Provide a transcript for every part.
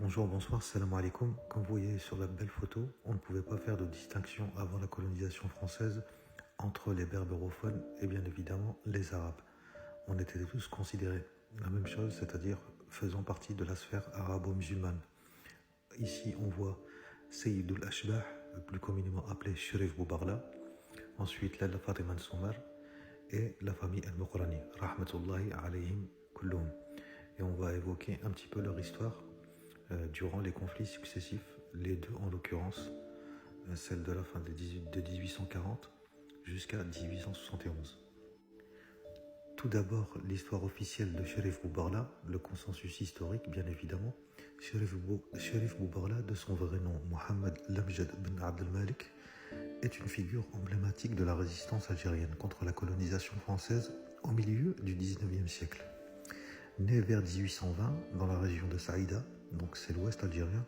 Bonjour, bonsoir, salam alaikum. Comme vous voyez sur la belle photo, on ne pouvait pas faire de distinction avant la colonisation française entre les berbérophones et bien évidemment les arabes. On était tous considérés la même chose, c'est-à-dire faisant partie de la sphère arabo-musulmane. Ici, on voit Sayyidul Ashbah, plus communément appelé Sherif Boubarla, ensuite Lalla Fatima Soumar et la famille Al-Muqrani, rahmatullahi alayhim kulluhum. Et on va évoquer un petit peu leur histoire durant les conflits successifs, les deux en l'occurrence, celle de la fin de 1840 jusqu'à 1871. Tout d'abord, l'histoire officielle de Sherif Boubarla, le consensus historique bien évidemment. Sherif Boubarla, de son vrai nom Mohamed Lamjad Ben Abdelmalik, est une figure emblématique de la résistance algérienne contre la colonisation française au milieu du 19e siècle. Né vers 1820 dans la région de Saïda, donc c'est l'ouest algérien,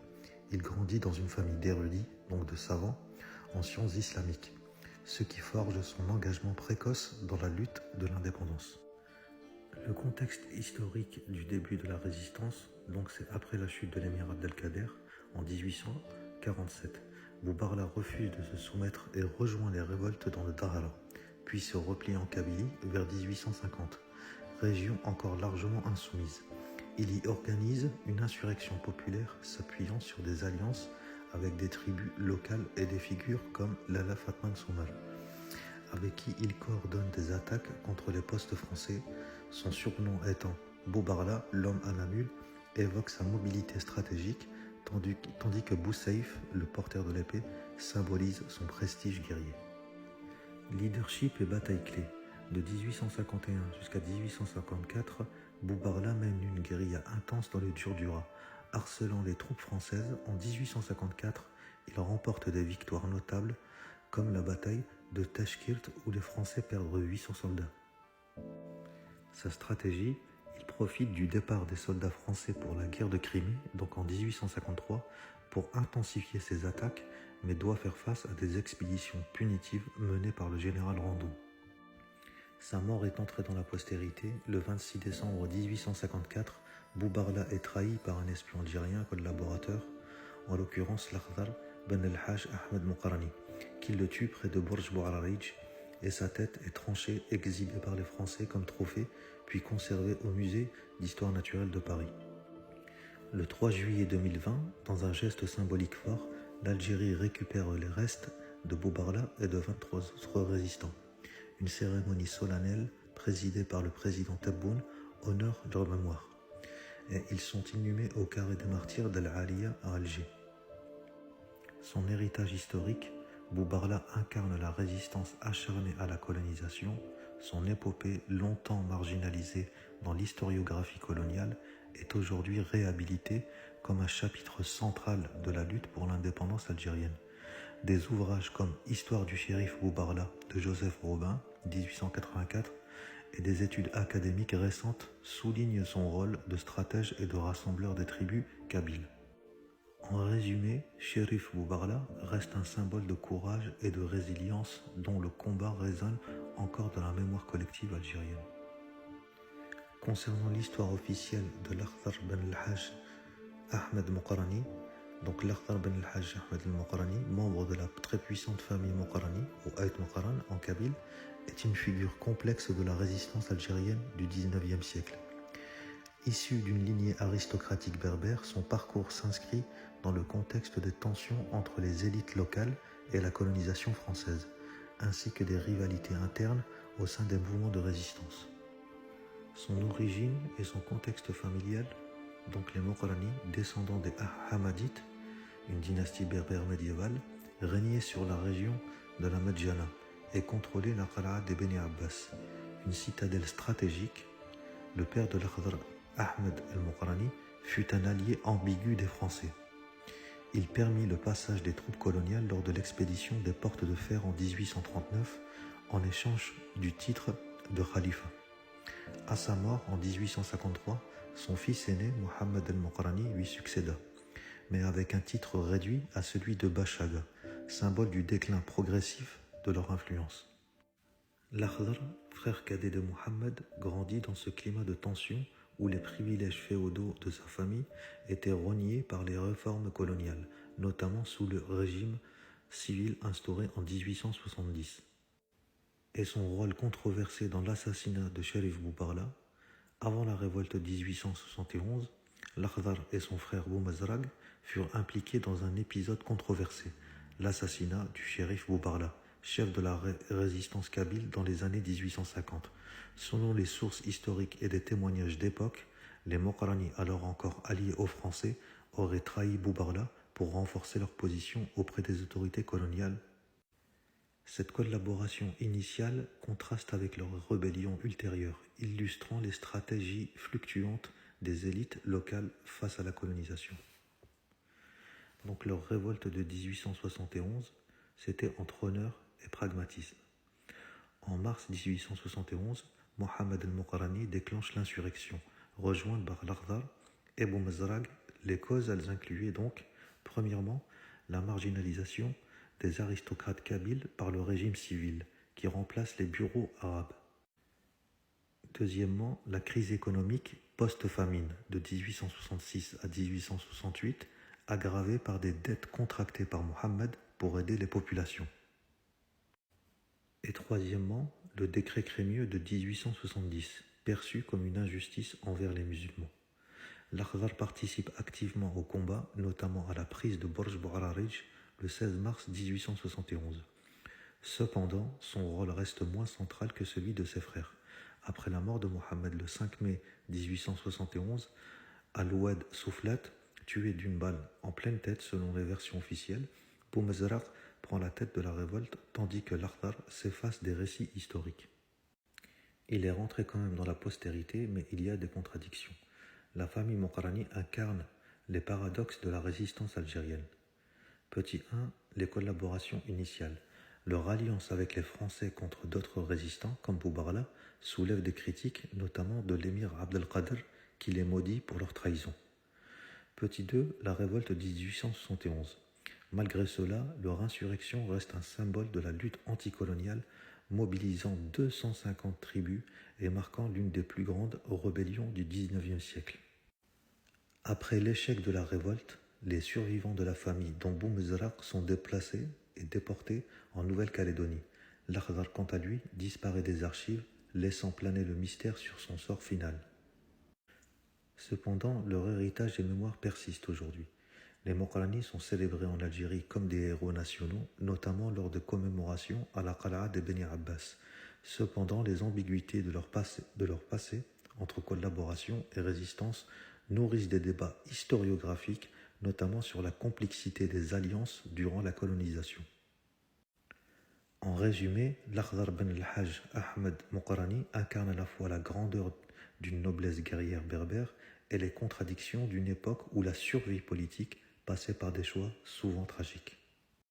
il grandit dans une famille d'érudits, donc de savants, en sciences islamiques, ce qui forge son engagement précoce dans la lutte de l'indépendance. Le contexte historique du début de la résistance, donc c'est après la chute de l'émir Abdelkader en 1847. Boubarla refuse de se soumettre et rejoint les révoltes dans le Dahara, puis se replie en Kabylie vers 1850, région encore largement insoumise. Il y organise une insurrection populaire s'appuyant sur des alliances avec des tribus locales et des figures comme Lalla Fatma Soumar, avec qui il coordonne des attaques contre les postes français. Son surnom étant Boubarla, l'homme à la mule, évoque sa mobilité stratégique, tandis que Boussaïf, le porteur de l'épée, symbolise son prestige guerrier. Leadership et bataille clé. De 1851 jusqu'à 1854, Boubarla mène une guérilla intense dans le Djurdjura, harcelant les troupes françaises. En 1854, il remporte des victoires notables, comme la bataille de Tashkirt où les Français perdent 800 soldats. Sa stratégie, il profite du départ des soldats français pour la guerre de Crimée, donc en 1853, pour intensifier ses attaques, mais doit faire face à des expéditions punitives menées par le général Rando. Sa mort est entrée dans la postérité. Le 26 décembre 1854, Boubarla est trahi par un espion algérien collaborateur, en l'occurrence l'Akhdar Ben El-Haj Ahmed Moukarani, qui le tue près de Bourj Bouararij, et sa tête est tranchée, exhibée par les Français comme trophée, puis conservée au musée d'histoire naturelle de Paris. Le 3 juillet 2020, dans un geste symbolique fort, l'Algérie récupère les restes de Boubarla et de 23 autres résistants. Une cérémonie solennelle présidée par le président Tebboune honore leur mémoire. Et ils sont inhumés au carré des martyrs d'Al-Aliya à Alger. Son héritage historique, Boubarla incarne la résistance acharnée à la colonisation. Son épopée, longtemps marginalisée dans l'historiographie coloniale, est aujourd'hui réhabilitée comme un chapitre central de la lutte pour l'indépendance algérienne. Des ouvrages comme Histoire du shérif Boubarla de Joseph Robin, 1884, et des études académiques récentes soulignent son rôle de stratège et de rassembleur des tribus kabyles. En résumé, Sherif Boubarla reste un symbole de courage et de résilience dont le combat résonne encore dans la mémoire collective algérienne. Concernant l'histoire officielle de l'Akhdar Ben El-Haj Ahmed Moukarani, donc l'Akhdar Ben El-Haj Ahmed Moukarani, membre de la très puissante famille Moukarani, ou Aït Moukaran en kabyle, est une figure complexe de la résistance algérienne du 19e siècle. Issu d'une lignée aristocratique berbère, son parcours s'inscrit dans le contexte des tensions entre les élites locales et la colonisation française, ainsi que des rivalités internes au sein des mouvements de résistance. Son origine et son contexte familial, donc les Moukarani, descendants des Hamadites, une dynastie berbère médiévale, régnaient sur la région de la Medjana et contrôlaient la Qala'a des Beni Abbas, une citadelle stratégique. Le père de l'Akhdar, Ahmed el-Moukarani, fut un allié ambigu des Français. Il permit le passage des troupes coloniales lors de l'expédition des Portes de Fer en 1839 en échange du titre de khalifa. À sa mort en 1853, son fils aîné, Mohamed el-Moukarani, lui succéda, mais avec un titre réduit à celui de Bachaga, symbole du déclin progressif de leur influence. L'Akhdar, frère cadet de Mohammed, grandit dans ce climat de tension où les privilèges féodaux de sa famille étaient rognés par les réformes coloniales, notamment sous le régime civil instauré en 1870. Et son rôle controversé dans l'assassinat de Cherif Boubarla. Avant la révolte de 1871, l'Akhdar et son frère Boumazrag furent impliqués dans un épisode controversé, l'assassinat du shérif Boubarla, chef de la résistance kabyle dans les années 1850. Selon les sources historiques et des témoignages d'époque, les Mokrani, alors encore alliés aux Français, auraient trahi Boubarla pour renforcer leur position auprès des autorités coloniales. Cette collaboration initiale contraste avec leur rébellion ultérieure, illustrant les stratégies fluctuantes des élites locales face à la colonisation. Donc leur révolte de 1871, c'était entre honneur et pragmatisme. En mars 1871, Mohamed el-Mokrani déclenche l'insurrection, rejointe par l'Akhdar et Boumazrag. Les causes, elles incluaient donc, premièrement, la marginalisation des aristocrates kabyles par le régime civil, qui remplace les bureaux arabes. Deuxièmement, la crise économique post-famine de 1866 à 1868, aggravée par des dettes contractées par Mohammed pour aider les populations. Et troisièmement, le décret Crémieux de 1870, perçu comme une injustice envers les musulmans. L'Akhdar participe activement au combat, notamment à la prise de Borj Bouararij le 16 mars 1871. Cependant, son rôle reste moins central que celui de ses frères. Après la mort de Mohammed le 5 mai 1871, Al-Ouad Souflat, tué d'une balle en pleine tête selon les versions officielles, Boumazraq prend la tête de la révolte tandis que l'Akhdar s'efface des récits historiques. Il est rentré quand même dans la postérité, mais il y a des contradictions. La famille Mokrani incarne les paradoxes de la résistance algérienne. Petit 1. Les collaborations initiales. Leur alliance avec les Français contre d'autres résistants, comme Boubarla, soulève des critiques, notamment de l'émir Abdelkader, qui les maudit pour leur trahison. Petit 2. La révolte de 1871. Malgré cela, leur insurrection reste un symbole de la lutte anticoloniale, mobilisant 250 tribus et marquant l'une des plus grandes rébellions du XIXe siècle. Après l'échec de la révolte, les survivants de la famille dont Boumazraq sont déplacés et déportés en Nouvelle-Calédonie. L'Akhdar, quant à lui, disparaît des archives, laissant planer le mystère sur son sort final. Cependant, leur héritage et mémoire persistent aujourd'hui. Les Mokrani sont célébrés en Algérie comme des héros nationaux, notamment lors de commémorations à la Qala'a de Beni Abbas. Cependant, les ambiguïtés de leur passé, entre collaboration et résistance, nourrissent des débats historiographiques, notamment sur la complexité des alliances durant la colonisation. En résumé, l'Akhdar ben al-Hajj Ahmed Mokrani incarne à la fois la grandeur d'une noblesse guerrière berbère et les contradictions d'une époque où la survie politique passait par des choix souvent tragiques.